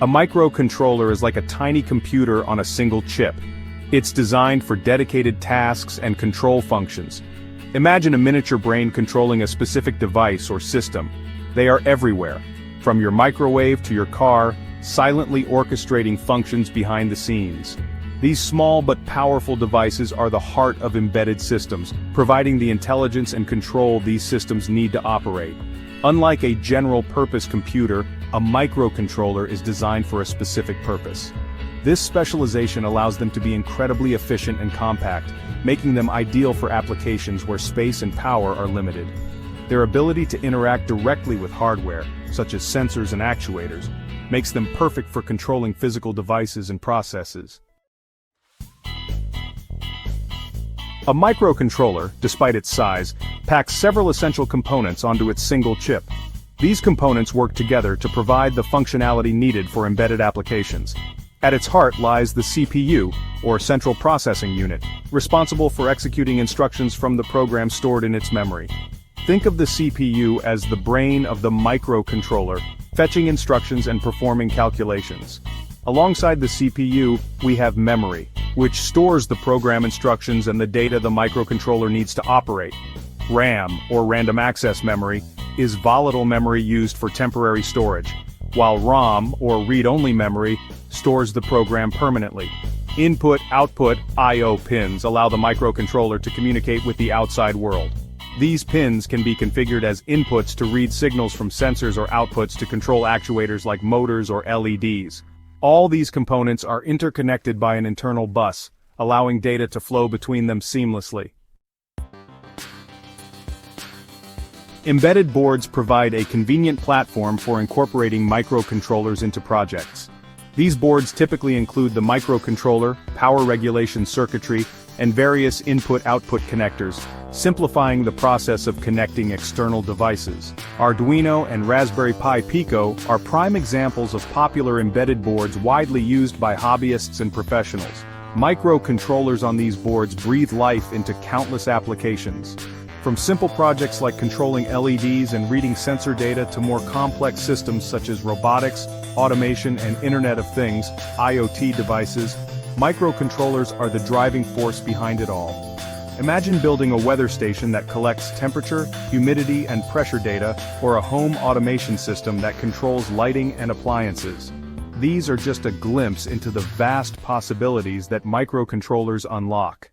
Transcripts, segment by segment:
A microcontroller is like a tiny computer on a single chip. It's designed for dedicated tasks and control functions. Imagine a miniature brain controlling a specific device or system. They are everywhere, from your microwave to your car, silently orchestrating functions behind the scenes. These small but powerful devices are the heart of embedded systems, providing the intelligence and control these systems need to operate. Unlike a general-purpose computer, a microcontroller is designed for a specific purpose. This specialization allows them to be incredibly efficient and compact, making them ideal for applications where space and power are limited. Their ability to interact directly with hardware, such as sensors and actuators, makes them perfect for controlling physical devices and processes. A microcontroller, despite its size, packs several essential components onto its single chip. These components work together to provide the functionality needed for embedded applications. At its heart lies the CPU, or Central Processing Unit, responsible for executing instructions from the program stored in its memory. Think of the CPU as the brain of the microcontroller, fetching instructions and performing calculations. Alongside the CPU, we have memory, which stores the program instructions and the data the microcontroller needs to operate. RAM, or random access memory, is volatile memory used for temporary storage, while ROM, or read-only memory, stores the program permanently. Input-output I/O pins allow the microcontroller to communicate with the outside world. These pins can be configured as inputs to read signals from sensors or outputs to control actuators like motors or LEDs. All these components are interconnected by an internal bus, allowing data to flow between them seamlessly. Embedded boards provide a convenient platform for incorporating microcontrollers into projects. These boards typically include the microcontroller, power regulation circuitry, and various input-output connectors, simplifying the process of connecting external devices. Arduino and Raspberry Pi Pico are prime examples of popular embedded boards widely used by hobbyists and professionals. Microcontrollers on these boards breathe life into countless applications. From simple projects like controlling LEDs and reading sensor data to more complex systems such as robotics, automation, and Internet of Things, IoT devices, microcontrollers are the driving force behind it all. Imagine building a weather station that collects temperature, humidity, and pressure data, or a home automation system that controls lighting and appliances. These are just a glimpse into the vast possibilities that microcontrollers unlock.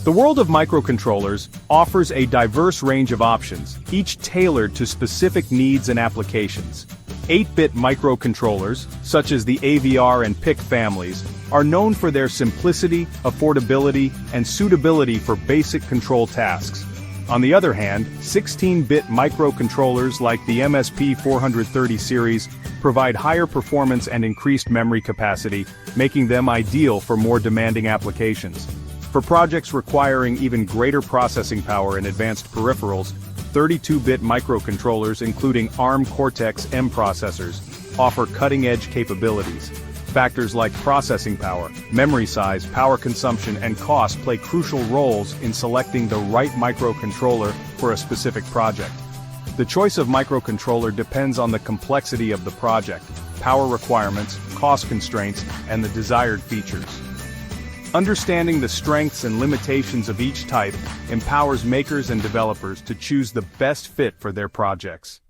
The world of microcontrollers offers a diverse range of options, each tailored to specific needs and applications. 8-bit microcontrollers, such as the AVR and PIC families, are known for their simplicity, affordability, and suitability for basic control tasks. On the other hand, 16-bit microcontrollers like the MSP430 series provide higher performance and increased memory capacity, making them ideal for more demanding applications. For projects requiring even greater processing power and advanced peripherals, 32-bit microcontrollers including ARM Cortex-M processors offer cutting-edge capabilities. Factors like processing power, memory size, power consumption, and cost play crucial roles in selecting the right microcontroller for a specific project. The choice of microcontroller depends on the complexity of the project, power requirements, cost constraints, and the desired features. Understanding the strengths and limitations of each type empowers makers and developers to choose the best fit for their projects.